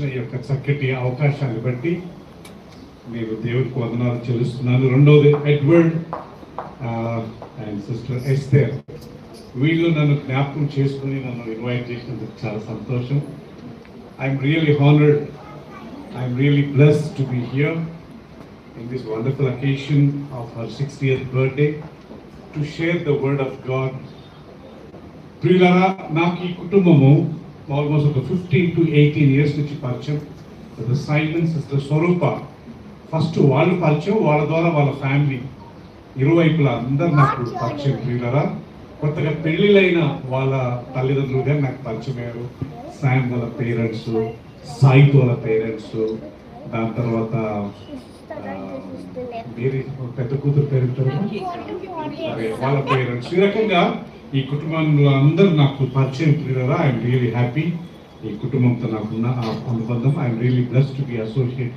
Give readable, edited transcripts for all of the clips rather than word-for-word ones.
ఈ యొక్క చక్కటి అవకాశాన్ని బట్టి నేను దేవుడికి వందనాలు చెల్లిస్తున్నాను. రెండవది ఎడ్వర్డ్ అండ్ సిస్టర్ ఎస్తేర్, వీళ్ళు నన్ను జ్ఞాపకం చేసుకుని నన్ను ఇన్వైట్ చేసినందుకు చాలా సంతోషం. I'm really honoured, I'm really blessed to be here in this wonderful occasion of her 60th birthday to share the word of God. ప్రియులారా, నాకు ఈ కుటుంబము ఆల్మోస్ట్ ఒక 15 to 18 ఇయర్స్ నుంచి పరిచయం. సైమన్, సిస్టర్ స్వరూప, ఫస్ట్ వాళ్ళు పరిచయం, వాళ్ళ ద్వారా వాళ్ళ ఫ్యామిలీ ఇరువైపులా అందరు నాకు పరిచయం. ప్రియులారా, కొత్తగా పెళ్ళిళ్ళైన వాళ్ళ తల్లిదండ్రులు గారు నాకు పరిచయం అయ్యారు. శామ్ వాళ్ళ పేరెంట్స్, సాయిత్ వాళ్ళ పేరెంట్స్, దాని తర్వాత పెద్ద కూతురు పేరు వాళ్ళ పేరెంట్స్. ఈ రకంగా ఈ కుటుంబంలో అందరూ నాకు పరిచయం. ప్రియులారా, ఐఎమ్ రియలీ హ్యాపీ ఈ కుటుంబంతో నాకున్న ఆ అనుబంధం. I'm really blessed to be associate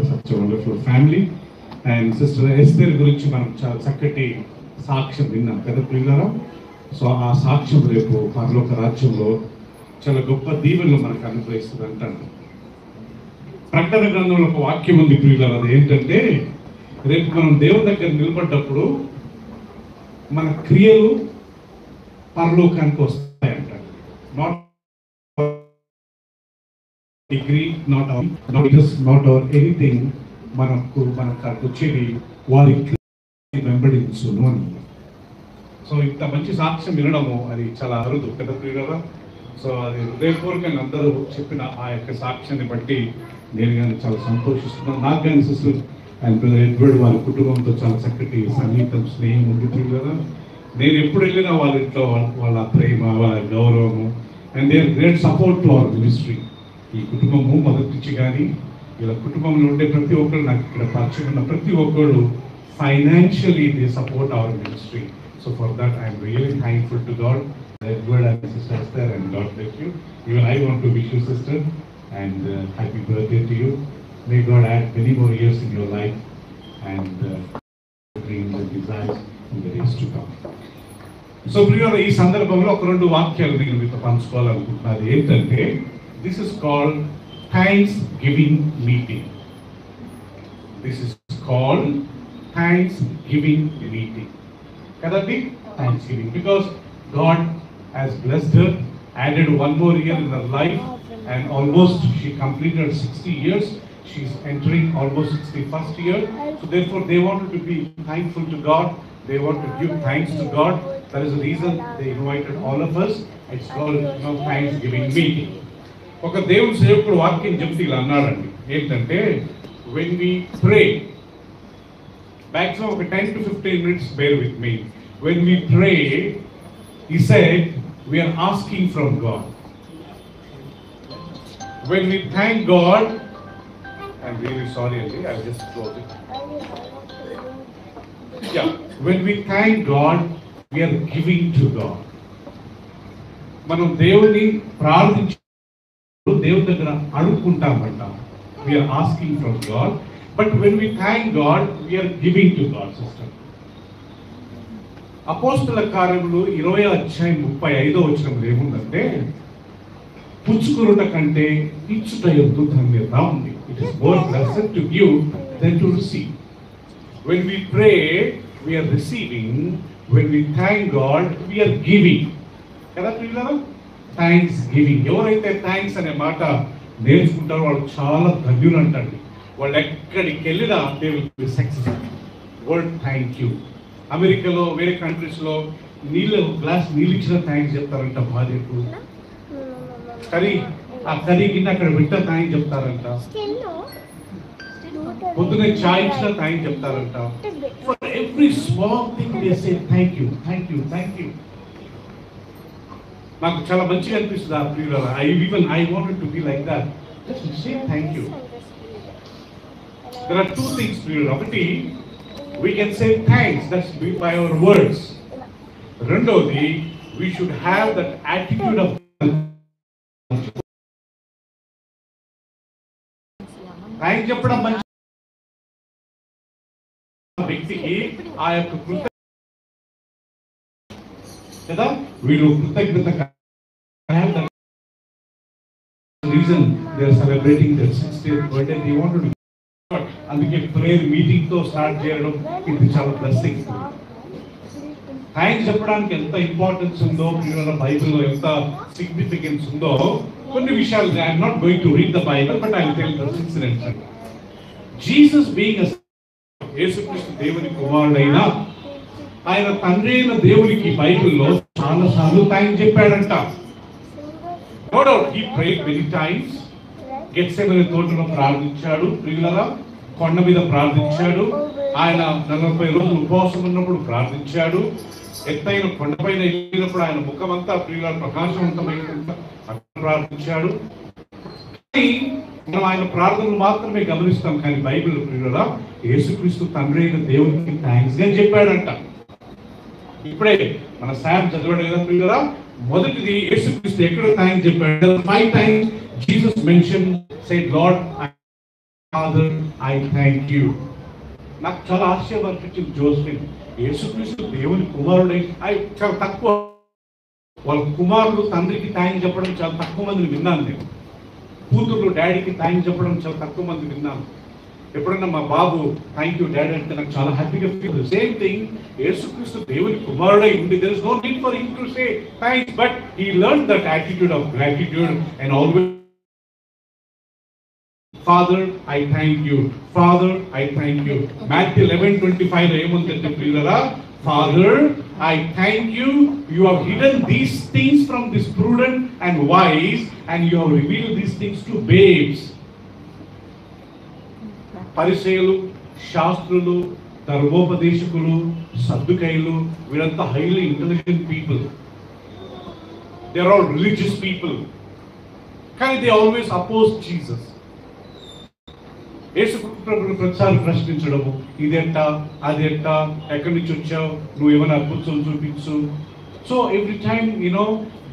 such wonderful family. And sister Esther గురించి మనం చాలా చక్కటి సాక్ష్యం విన్నాం కదా ప్రియులారా. సో ఆ సాక్ష్యం రేపు పరలోక రాజ్యంలో చాలా గొప్ప దీవెనలు మనకు అనుగ్రహిస్తుంది అంటాను. ప్రకటన గ్రంథంలో ఒక వాక్యం ఉంది ప్రియులారా, అది ఏంటంటే రేపు మనం దేవుని దగ్గర నిలబడ్డప్పుడు మన క్రియలు పరలోకానికి వస్తాయంట. Not degree, not our anything, మనకు వచ్చేది వారి వెంబడించును అని. సో ఇంత మంచి సాక్ష్యం వినడము అది చాలా అరుదు కదా ప్రియులారా. సో అది హృదయపూర్వకంగా అందరూ చెప్పిన ఆ యొక్క సాక్ష్యాన్ని బట్టి నేను కానీ చాలా సంతోషిస్తున్నాను. నాకు కానీ సిస్టర్ అండ్ బ్రదర్ ఎడ్వర్డ్ వాళ్ళ కుటుంబంతో చాలా చక్కటి సంగీతం, స్నేహం ఉంది కదా. నేను ఎప్పుడు వెళ్ళినా వాళ్ళ ఇంట్లో వాళ్ళ ప్రేమ, వాళ్ళ గౌరవము and they are great support to our ministry. ఈ కుటుంబము మొదటి నుంచి కానీ ఇలా కుటుంబంలో ఉండే ప్రతి ఒక్కరు, నాకు ఇక్కడ పరిచయం ఉన్న ప్రతి ఒక్కరు financially they support our ministry. So for that I'm really thankful to God. Edward and Sister Esther, and God bless you. Even I want to wish you, sister, and happy birthday to you. May God add many more years in your life and dreams and desires in the days to come. So, ప్రియులారా, ఈ సందర్భంలో ఒక రెండు వాక్యాలు నేను మీతో పంచుకోవాలనుకుంటున్నాను. ఏంటంటే this is called Thanksgiving meeting. This is called Thanksgiving meeting. కదండి, Thanksgiving, because God has blessed her, added one more year in her life, and almost she completed 60 years. She's entering almost 61st year. So therefore they wanted to be thankful to God. They want to give thanks to God. That is the reason they invited all of us. It's called Thanksgiving meeting. ఒక దేవుని సేవకుడు వాక్యం చెప్తే ఇలా అన్నాడండి, ఏంటంటే when we pray, maximum ఒక 10 to 15 minutes, bear with me. When we pray, he said, we are asking from God. When we thank God, I'm really sorry, I'll just close it. Yeah, when we thank God, we are giving to God. మనం దేవుని ప్రార్థించు, దేవుని దగ్గర అడుక్కుంటామంట. We are asking from God, but when we thank God, we are giving to God, sister. అపోస్తల కార్యములు 20:35 ఏముందంటే, పుచ్చుకొనుట కంటే ఇచ్చుట ఎంతో ధన్యత ఉంది. It is more blessed to give than to receive. When we pray, we are receiving. When we thank God, we are giving. కదా పిల్లలు, థ్యాంక్స్ గివింగ్. ఎవరైతే థ్యాంక్స్ అనే మాట నేర్చుకుంటారో వాళ్ళు చాలా ధన్యులు అంటండి. వాళ్ళు ఎక్కడికి వెళ్ళినా they will be successful. Word thank you. అమెరికాలో, వేరే కంట్రీస్లో గ్లాస్ నీళ్ళు ఇచ్చిన థ్యాంక్స్ చెప్తారంట భార్యకు. ఆ కర్రీ కింద అక్కడ పెట్టిన థ్యాంక్స్ చెప్తారంట. పొద్దునే చాయ్ ఇచ్చిన థ్యాంక్స్ చెప్తారంట. For every small thing they say thank you, thank you, thank you. నాకు చాలా మంచిగా అనిపిస్తుంది ఆ ప్రియులారా. I wanted to be like that. Just say thank you. There are two things ప్రియులారా. ఒకటి, we can say thanks, that's by our words. Rendodi, we should have that attitude of thanks చెప్పడం మంచి వ్యక్తికి ఆ యొక్క కృతజ్ఞత కదా, వీళ్ళు కృతజ్ఞత reason they are celebrating their 60th birthday. They want to do. అందుకే ప్రేయర్ మీటింగ్ తో స్టార్ట్ చేయడం ఇది చాలా బ్లెస్సింగ్. థ్యాంక్స్ చెప్పడానికి ఎంత ఇంపార్టెన్స్ ఉందో, బైబిల్లో ఎంత సిగ్నిఫికెన్స్ ఉందో కొన్ని విషయాలు. I'm not going to read the Bible, but I will tell the incidents. Jesus being యేసుక్రీస్తు దేవుని కుమారుడైన ఆయన తండ్రి అయిన దేవునికి బైబిల్లో చాలా సార్లు థ్యాంక్స్ చెప్పాడంట. No doubt he prayed many times. Gethsemane తోటలో ప్రార్థించాడు, ప్రియులరా కొండ మీద ప్రార్థించాడు. ఆయన 40 రోజులు ఉపవాసం ఉన్నప్పుడు ప్రార్థించాడు. ఎత్తైన కొండపైన వెళ్ళినప్పుడు ఆయన ముఖమంతా ప్రియుల ప్రకాశవంతమైన ప్రార్థించాడు. మనం ఆయన ప్రార్థనలు మాత్రమే గమనిస్తాం, కానీ బైబిల్ ప్రియులరా యేసుక్రీస్తు తండ్రి అయిన దేవునికి థ్యాంక్స్ అని చెప్పాడంట. ఇప్పుడే మన శామ్ చదివాడు కదా ప్రియులరా, మొదటిది యేసుక్రీస్తు ఎక్కడ థ్యాంక్స్ చెప్పాడు? 5 times Jesus mentioned, said, Lord, Father, I thank you. నాకు చాలా ఆశ్చర్యం అనిపించింది. జోసెఫ్ యేసుక్రీస్తు దేవుని కుమారుడై చాలా తక్కువ, వాళ్ళ కుమారుడు తండ్రికి థ్యాంక్స్ చెప్పడం చాలా తక్కువ మందిని విన్నాను నేను. కూతురు డాడీకి థ్యాంక్స్ చెప్పడం చాలా తక్కువ మంది విన్నాను. ఎప్పుడన్నా మా బాబు థ్యాంక్ యూ డాడీ అంటే నాకు చాలా హ్యాపీగా ఫీల్. సేమ్ థింగ్ యేసుక్రీస్తు దేవుని కుమారుడై ఉండి there is no need for him to say thanks, but he learned that attitude of gratitude and always, Father, I thank you. Father, I thank you. Matthew 11:25 లో ఏముందంటే ప్రియులారా, Father, I thank you. You have hidden these things from this prudent and wise, and you have revealed these things to babes. పరిసయ్యులు, శాస్త్రులు, ధర్మోపదేశకులు, సద్దుకైలు వీరంతా highly intelligent people. They are all religious people, కానీ they always oppose Jesus. యేసు ప్రభువును ప్రతిసారి ప్రశ్నించడము, ఇదెంట అదెంట, ఎక్కడి నుంచి వచ్చావు, నువ్వు ఏమైనా అద్భుతం చూపించు. So every time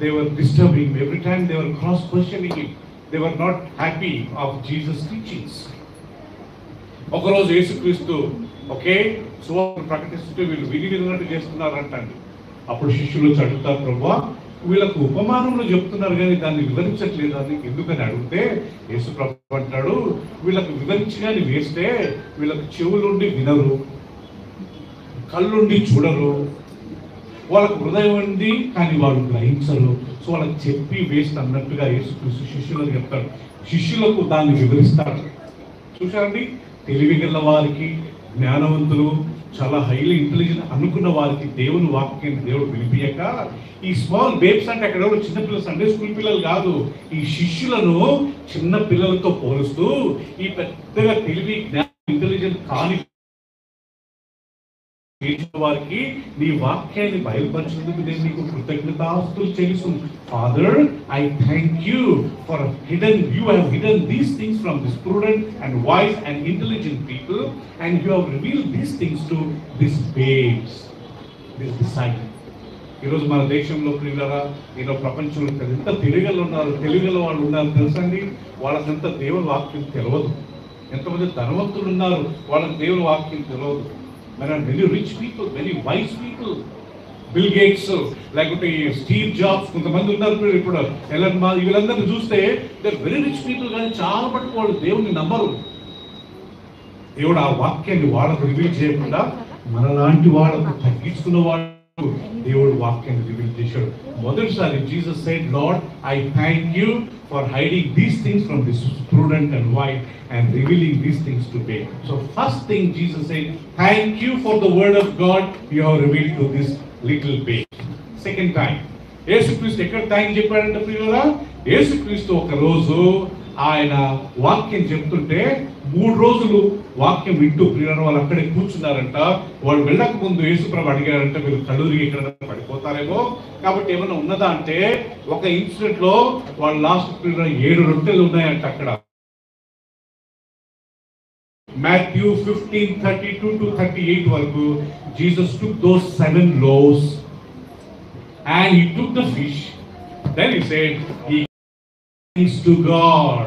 they were disturbing him. Every time they were cross questioning him. They were not happy of Jesus' teachings. ఒకరోజు యేసుక్రీస్తు సువార్త ప్రకటిస్తుంటే వీళ్ళు విన్నట్టు చేస్తున్నారంటండి. అప్పుడు శిష్యులు అడుగుతారు, ప్రభువా వీళ్ళకు ఉపమానంలో చెప్తున్నారు కానీ దాన్ని వివరించట్లేదు అని ఎందుకని అడిగితే యేసు ప్రభు అంటాడు, వీళ్ళకు వివరించి కానీ వేస్తే వీళ్ళకు చెవులుండి వినరు, కళ్ళుండి చూడరు, వాళ్ళకు హృదయం ఉంది కానీ వాళ్ళు గ్రహించరు. సో వాళ్ళకి చెప్పి వేస్ట్ అన్నట్టుగా యేసుక్రీస్తు శిష్యులకు చెప్తాడు. శిష్యులకు దాన్ని వివరిస్తాడు. చూశారండి, తెలివిగల వారికి, జ్ఞానవంతులు, చాలా హైలీ ఇంటెలిజెంట్ అనుకున్న వారికి దేవుని వాక్యాన్ని దేవుడు వినిపించక, ఈ స్మాల్ బేబ్స్ అంటే అక్కడ ఎవరు చిన్నపిల్లలు, సండే స్కూల్ పిల్లలు కాదు, ఈ శిష్యులను చిన్న పిల్లలతో పోలుస్తూ ఈ పెద్దగా తెలివి, జ్ఞానం, ఇంటెలిజెంట్ కాని వారికి నీ వాక్యాన్ని బయలుపరిచినందుకు నేను నీకు కృతజ్ఞతాస్తులు చెల్లిస్తున్నాను. Father, I thank you for you have hidden these things from this prudent and wise and intelligent people and you have revealed these things to this babes, this disciples. ఈరోజు మన దేశంలో ప్రియులారా, ప్రపంచంలో ఎంత తెలుగులో వాళ్ళు ఉన్నారు తెలుసండి, వాళ్ళకంత దేవుని వాక్యం తెలియదు. ఎంతమంది ధనవంతులు ఉన్నారు, వాళ్ళకి దేవుని వాక్యం తెలియదు. There are many rich people, many wise people. Bill Gates, లేకుంటే Steve Jobs, కొంతమంది ఉన్నారు ఇప్పుడు, ఎలన్ మస్క్, వీళ్ళందరినీ చూస్తే దే వెరీ రిచ్ పీపుల్, కానీ చాలా మటుకు వాళ్ళు దేవుని నమ్మరు. దేవుడు ఆ వాక్యాన్ని వాళ్ళకు రివీల్ చేయకుండా మనలాంటి వాళ్ళకు తగ్గించుకున్న వాళ్ళు దేవుడు వాక్యాన్ని రివీల్ చేశాడు. మొదటిసారి Jesus said, lord, I thank you for hiding these things from this prudent and wise and revealing these things to babes. So first thing Jesus said, thank you for the word of God you have revealed to this little babe. Second time, యేసుక్రీస్తు ఎక్కడ thank చెప్పాడంటే ప్రియులారా, యేసుక్రీస్తు ఒక రోజు ఆయన వాక్యం చెప్తుంటే 3 రోజులు వాక్యం వింటూ ప్రియులారా వాళ్ళు అక్కడే కూర్చున్నారంట. వాళ్ళు వెళ్ళక ముందు యేసుప్రభు అడిగారంట, మీరు కళ్ళురిగి ఎక్కడ పడిపోతారేమో కాబట్టి ఏమైనా ఉన్నదా అంటే, ఒక ఇన్సిడెంట్ లో వాళ్ళ లాస్ట్ ప్రియులారా 7 రొట్టెలు ఉన్నాయంట అక్కడ. Matthew 15:32 to 38 వరకు Jesus took those 7 loaves and he took the fish. Then he said, he thanks to God.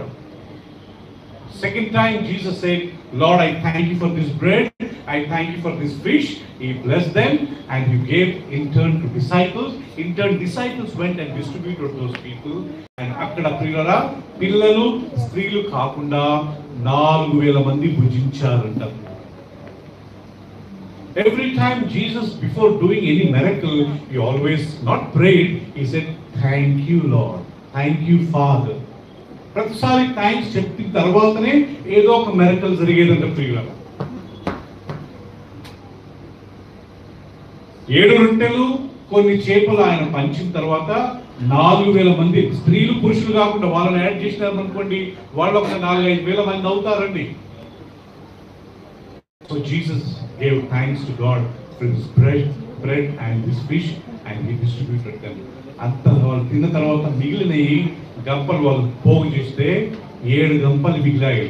Second time Jesus said, Lord, I thank you for this bread I thank you for this fish. He blessed them and he gave in turn to disciples. In turn disciples went and distributed those people. And అక్కడ ప్రియులారా పిల్లలు స్త్రీలు కాకుండా 4,000 మంది భుజించారంట. Every time Jesus, before doing any miracle, he always not prayed, he said, thank you Lord, thank you Father. ప్రతిసారి thanks చెప్పిన తర్వాతనే ఏదో ఒక మిరకల్ జరిగేదంట ప్రియులారా. 7 రొట్టెలు కొన్ని చేపలు ఆయన పంచిన తర్వాత 4,000 మంది స్త్రీలు పురుషులు కాకుండా వాళ్ళని యాడ్ చేసినారనుకోండి, వాళ్ళు ఒక 4,000-5,000 మంది అవుతారండి. So Jesus gave thanks to God for this bread and this fish and he distributed them. అంత వాళ్ళు తిన్న తర్వాత మిగిలిన గంపలు వాళ్ళు పోగు చేస్తే 7 గంపలు మిగిలాయి.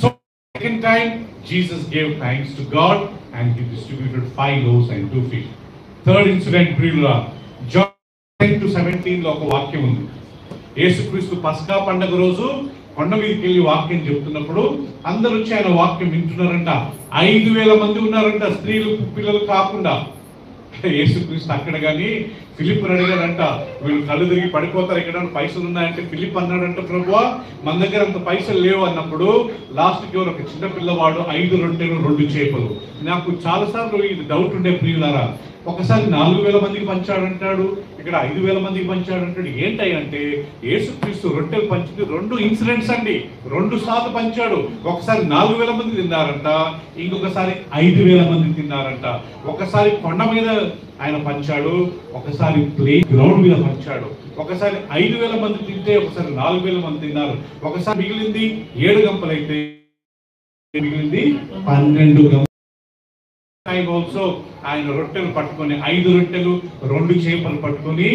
So second time Jesus gave thanks to God and he distributed 5 loaves and 2 fish. Third incident ప్రియులారా, John 10-17 లో ఒక వాక్యం ఉంది. యేసుక్రీస్తు పస్కా పండుగ రోజు కొండ మీదకి వెళ్ళి వాక్యం చెప్తున్నప్పుడు అందరూ వచ్చి ఆయన వాక్యం వింటున్నారంట. 5,000 మంది ఉన్నారంట, స్త్రీలు పిల్లలు కాకుండా. యేసుక్రీస్తు అక్కడ కానీ ఫిలిప్ అడిగాడంట, వీళ్ళు కళ్ళు తిరిగి పడిపోతారు, ఎక్కడ పైసలు ఉన్నాయంటే ఫిలిప్ అన్నాడంట, ప్రభువా మన దగ్గర అంత పైసలు లేవు అన్నప్పుడు లాస్ట్కి ఎవరు ఒక చిన్న పిల్లవాడు 5 రొట్టెలు 2 చేపలు. నాకు చాలాసార్లు ఇది డౌట్ ఉండే ప్రియులారా, ఒకసారి 4,000 మందికి పంచాడంటాడు, ఇక్కడ 5,000 మందికి పంచాడంటాడు. ఏంటంటే యేసుక్రీస్తు రొట్టెలు పంచింది 2 ఇన్సిడెంట్స్ అండి. 2 సార్లు పంచాడు. ఒకసారి 4,000 మంది తిన్నారంట, ఇంకొకసారి 5,000 మంది తిన్నారంట. ఒకసారి కొండ మీద ఆయన పంచాడు, ఒకసారి ప్లే గ్రౌండ్ మీద పంచాడు. ఒకసారి 5,000 మంది తింటే ఒకసారి 4,000 మంది తిన్నారు. ఒకసారి మిగిలింది 7 గంపలైతే మిగిలింది 12 గంపలు. ఆల్సో ఆయన రొట్టెలు పట్టుకొని 5 రొట్టెలు 2 చేపలు పట్టుకొని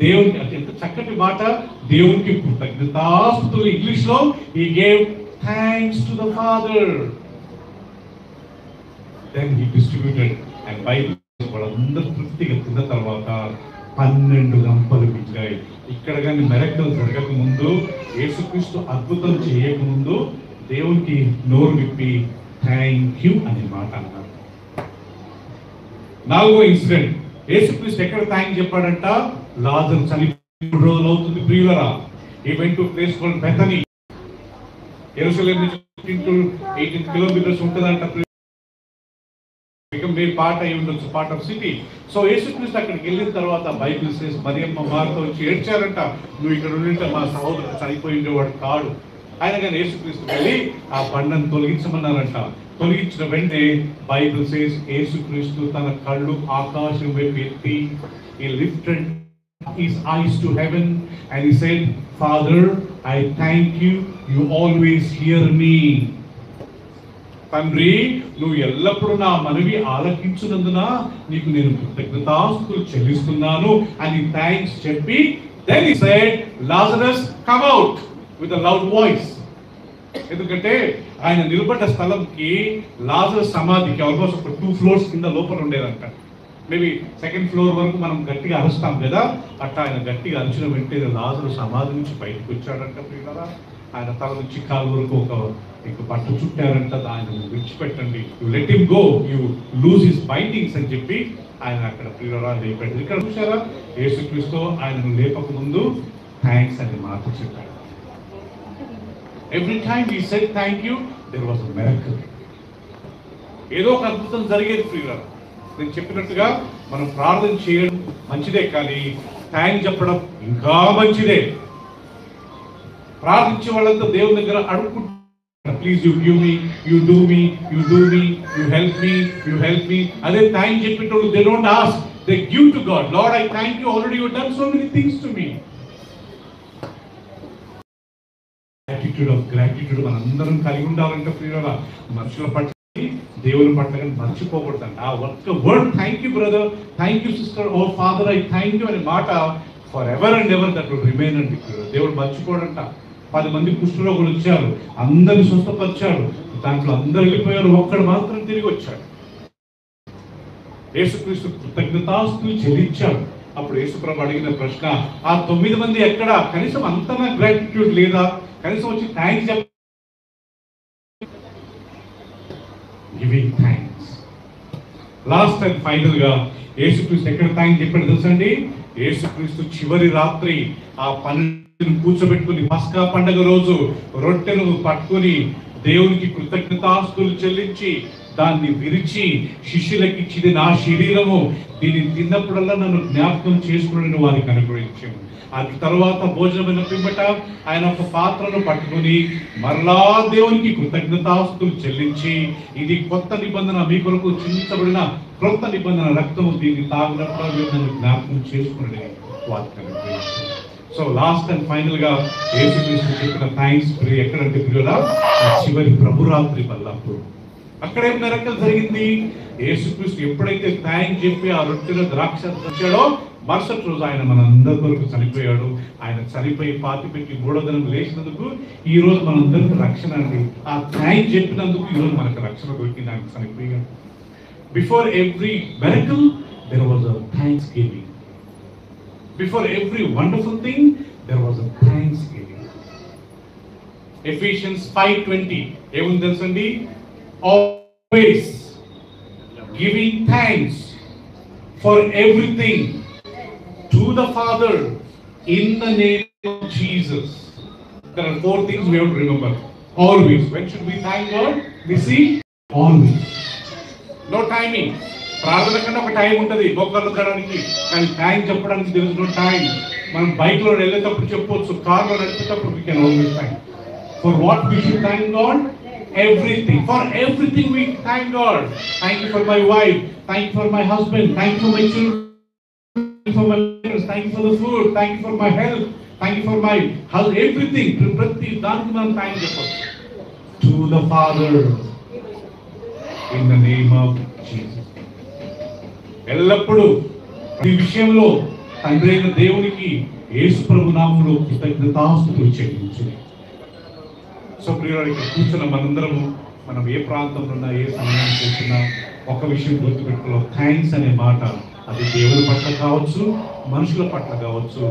దేవునికి, ఎంత చక్కటి మాట, దేవునికి కృతజ్ఞతాస్తుతులు. ఇంగ్లీష్ లో he gave thanks to the Father, then he distributed and Bible వాళ్ళందరూ తృప్తిగా తిన్న తర్వాత 12 గంపలు మిగిలాయి. ఇక్కడ కానీ మిరకల్ జరగక ముందు, యేసుక్రీస్తు అద్భుతం చేయక ముందు దేవునికి నోరు విప్పి థ్యాంక్ యూ అనే మాట అన్నారు. 4వ ఇన్సిడెంట్, యేసుక్రీస్తు ఎక్కడ థ్యాంక్ చెప్పాడంట, లాజరు చనిపోయి 3 రోజులు అవుతుంది ప్రియులరా. He went to a place called Bethany. యెరూషలేము నుంచి 18 కిలోమీటర్స్ ఉంటుందంట. మే పార్ట్ అయి ఉండొచ్చు, పార్ట్ ఆఫ్ సిటీ. సో యేసుక్రీస్తు అక్కడికి వెళ్ళిన తర్వాత బైబిల్ సేస్ మరియమ్మ మార్తో వచ్చి ఏడ్చారంట, నువ్వు ఇక్కడ ఉంటే మా సహోదరుడు చనిపోయి ఉండేవాడు కాడు. ఆయన కానీ యేసుక్రీస్తు వెళ్ళి ఆ బండను తొలగించమన్నారంట. తొలగించిన వెంటనే బైబిల్ సేస్ యేసుక్రీస్తు తన కళ్ళు ఆకాశం వైపు ఎత్తి he lifted his eyes to heaven and he said, Father, I thank you, you always hear me. తండ్రి, నువ్వు ఎల్లప్పుడూ నా మనవి ఆలకించునందున నీకు నేను కృతజ్ఞతాస్తుతులు చెల్లిస్తున్నాను అని థ్యాంక్స్ చెప్పి, then he said, Lazarus, come out with a loud voice. ఎందుకంటే ఆయన నిలబడ్డ స్థలంకి లాజరస్ సమాధికి ఆల్మోస్ట్ ఒక 2 floors కింద లోపల ఉండేదంట. మేబీ 2nd floor వరకు మనం గట్టిగా అరుస్తాం కదా, అట్లా ఆయన గట్టిగా అరిచిన వెంటనే లాజరు సమాధి నుంచి బయటకు వచ్చాడంట ప్రియులారా. ఆయన తల నుంచి కాలు వరకు ఒక పట్టు చుట్టారంట, ఆయన విడిచిపెట్టండి, you let him go, you loose his bindings అని చెప్పి ఆయన అక్కడ ప్రియులారా లేపాడు. ఇక్కడ చూసారా, యేసుక్రీస్తు ఆయనను లేపక ముందు థ్యాంక్స్ అని మాట చెప్పాడు. Every time he said thank you, there was a miracle. ఏదో ఒక అద్భుతం జరిగేది ప్రియులారా. నేను చెప్పినట్టుగా మనం ప్రార్థన చేయడం మంచిదే, కానీ థ్యాంక్ చెప్పడం ఇంకా మంచిదే. ప్రార్థించే వాళ్ళంతా దేవుని దగ్గర అడుగుకుంటారు, please you give me, you do me, you do me, you help me, you help me. అదే థ్యాంక్ చెప్పేటోళ్ళు they don't ask, they give to God. Lord, I thank you, already you done so many things to me. Attitude of gratitude మనందరం కలిగి ఉండాలంటే ప్రియులారా. మనుషుల పట్ల, దేవుని పట్ల కానీ మర్చిపోకూడదంట. ఆ word thank you brother, thank you sister, O father, I thank you అనే మాట for ever and ever that will remain అండి. దేవుడు మర్చిపోడంట. 10 మంది కుష్ఠరోగులు వచ్చారు, అందరిని స్వస్థపరిచాడు, దాంట్లో అందరు వెళ్ళిపోయారు, ఒక్కడు మాత్రం తిరిగి వచ్చాడు. యేసుక్రీస్తు కృతజ్ఞతాస్తుతులు చెల్లించాడు. అప్పుడు యేసుప్రభు అడిగిన ప్రశ్న, ఆ 9 మంది ఎక్కడ? కనీసం అంతనా గ్రాటిట్యూడ్ లేదా? కనీసం వచ్చి థ్యాంక్స్ చెప్ప giving thanks. Last and final గా యేసుక్రీస్తు ఎక్కడ థ్యాంక్స్ చెప్పాడు తెలుసండి? యేసుక్రీస్తు చివరి రాత్రి ఆ 12 కూర్చోబెట్టుకుని పస్కా పండగ రోజు రొట్టెను పట్టుకుని దేవునికి కృతజ్ఞతాస్తులు చెల్లించి దాన్ని విరిచి శిష్యులకి ఇచ్చింది నా శరీరము, దీన్ని తిన్నప్పుడల్లా నన్ను జ్ఞాపకం చేసుకుని వారికి అనుగ్రహించాము. అది తర్వాత భోజనమైన పిమ్మట ఆయన ఒక పాత్రను పట్టుకుని మరలా దేవునికి కృతజ్ఞతాస్తులు చెల్లించి ఇది కొత్త నిబంధన, మీ కొరకు చిందించబడిన క్రొత్త నిబంధన రక్తము, దీన్ని తాగినప్పుడు నన్ను జ్ఞాపకం చేసుకుని వారికి అనుగ్రహించాము. సో లాస్ట్ అండ్ ఫైనల్ గా యేసుక్రీస్తు చెప్పిన థ్యాంక్స్ ఎక్కడంటే ప్రియులా చివరి ప్రభురాత్రి వల్లప్పుడు అక్కడ ఏం మెరకల్ జరిగింది? యేసుక్రీస్తు ఎప్పుడైతే థ్యాంక్స్ చెప్పి ఆ రొట్టెలో ద్రాక్ష వచ్చాడో మరుసటి రోజు ఆయన మన అందరి కొరకు చనిపోయాడు. ఆయన చనిపోయి పాతి పెట్టి 3వ దినం లేచినందుకు ఈ రోజు మనందరికి రక్షణ అండి. ఆ థ్యాంక్స్ చెప్పినందుకు ఈ రోజు మనకు రక్షణ దొరికింది. ఆయన చనిపోయాడు. Before every miracle there was a thanksgiving. Before every wonderful thing, there was a thanksgiving. Ephesians 5:20. ఏముంది తెలుసండి? Always giving thanks for everything to the Father in the name of Jesus. There are 4 things we have to remember. Always. When should we thank God? We see always. No timing. ప్రార్థన కన్నా ఒక time ఉంటుంది గొప్పలు తడడానికి, కానీ thank చెప్పడానికి తెలుసు time. మనం bike లో వెళ్ళేటప్పుడు చెప్పవచ్చు, కార్ లో నడిపేటప్పుడు we can always thank. For what we should thank God? Everything. For everything we thank God. Thank you for my wife, thank you for my husband, thank you for my children, for my parents, thank you for the food, thank you for my health, thank you for my health, everything. ప్రతి దానికి మనం thank చెప్పవచ్చు. To the Father in the name of Jesus. ఎల్లప్పుడూ ఈ విషయంలో తండ్రి అయిన దేవునికి యేసు ప్రభు నామములో కృతజ్ఞతాస్తుతులు చెల్లించును. సో ప్రియులారా, ఇక్కడ కూర్చున్న మనందరము మనం ఏ ప్రాంతంలో ఉన్నా, ఏ సమయానికి కూర్చున్నా ఒక విషయం గుర్తుపెట్టుకోవాలి. థ్యాంక్స్ అనే మాట అది దేవుని పట్ల కావచ్చు, మనుషుల పట్ల కావచ్చు,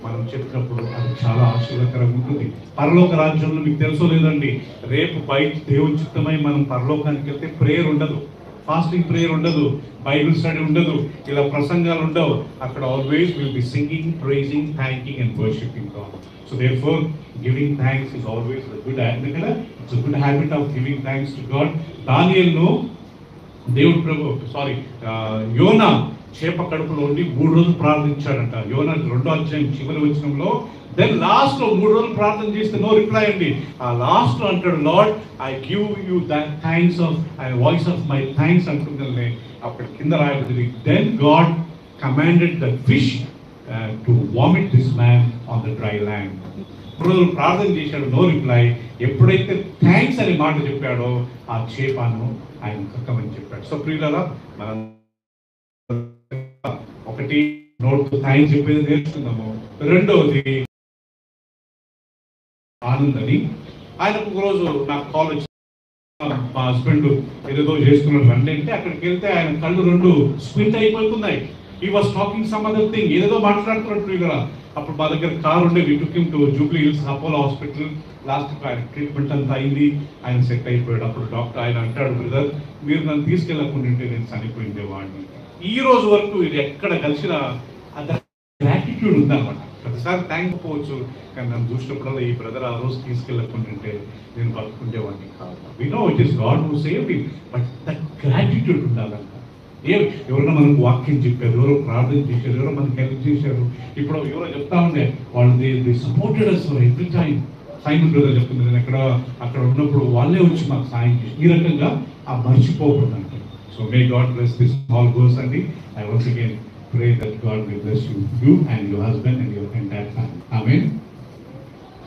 మనం చెప్పినప్పుడు అది చాలా ఆశీర్వాదకరంగా ఉంటుంది. పరలోక రాజ్యంలో మీకు తెలుసో లేదండి, రేపు బయట దేవుని చిత్తమై మనం పరలోకానికి వెళ్తే ప్రేయర్ ఉండదు, ఫాస్టింగ్ ప్రేయర్ ఉండదు, బైబిల్ స్టడీ ఉండదు, ఇలా ప్రసంగాలు ఉండవు. అక్కడ always will be singing, praising, thanking and worshiping God. So therefore giving thanks is always a good habit. It's a good habit of giving thanks to God. దానియేలును దేవుడు యోనా చేప కడుపులో ఉండి 3 రోజులు ప్రార్థించాడంట. యోనా 2వ అధ్యాయం చివరి వచనంలో దెన్ లాస్ట్ లో 3 రోజులు ప్రార్థన చేస్తే నో రిప్లై అండి. ఆ లాస్ట్ లో అంటాడు, Lord I give you that thanks of voice of my thanks అంటుందని అక్కడ కింద రాయబడింది. Then God commanded the fish to vomit this man on the dry land. 3 రోజులు ప్రార్థన చేశాడు, నో రిప్లై. ఎప్పుడైతే థ్యాంక్స్ అనే మాట చెప్పాడో ఆ చేపను ఆయన కక్కమని చెప్పాడు. సో ప్రియులారా, మనం ఒకటి నోట్ థ్యాంక్స్ చెప్పేది నేర్చుకుందాము. రెండవది ఆనందని. ఆయనకు ఒక రోజు నాకు కాల్ వచ్చి, మా హస్బెండ్ ఏదేదో చేస్తున్నారు రండి అంటే, అక్కడికి వెళ్తే ఆయన కళ్ళు 2 స్ప్లిట్ అయిపోతున్నాయి. He was talking some other thing, ఏదేదో మాట్లాడుతున్నట్టు ఇక్కడ. అప్పుడు మా దగ్గర కార్ ఉండే, we took him to Jubilee Hills Apollo hospital. Last ఆయన ట్రీట్మెంట్ అంతా అయింది, ఆయన సెట్ అయిపోయాడు. అప్పుడు డాక్టర్ ఆయన అంటాడు, బ్రదర్ మీరు నన్ను తీసుకెళ్ళకుండా నేను చనిపోయిందే వాడిని. ఈ రోజు వరకు ఇది ఎక్కడ కలిసిన గ్రాటిట్యూడ్ ఉందన్నమాట. ప్రతిసారి థ్యాంక్ పోవచ్చు, కానీ నన్ను చూసినప్పుడల్లా ఈ బ్రదర్ ఆ రోజు తీసుకెళ్ళకుంటుంటే నేను బతుకుండేవాడిని కాదు. We know it is God who saved him, but that gratitude ఉండాలంట. ఎవరైనా మనకు వాక్యం చెప్పారు, ఎవరో ప్రార్థన చేశారు, ఎవరో మనకి హెల్ప్ చేశారు. ఇప్పుడు ఎవరో చెప్తా ఉండే వాళ్ళు they supported us for every time. Simon brother చెప్తుంది, నేను అక్కడ ఉన్నప్పుడు వాళ్ళే వచ్చి మాకు సాయం చేసి, ఈ రకంగా ఆ మర్చిపోకూడదు అంటే. So may God bless this small goals అండి. I once again pray that God will bless you and your husband and your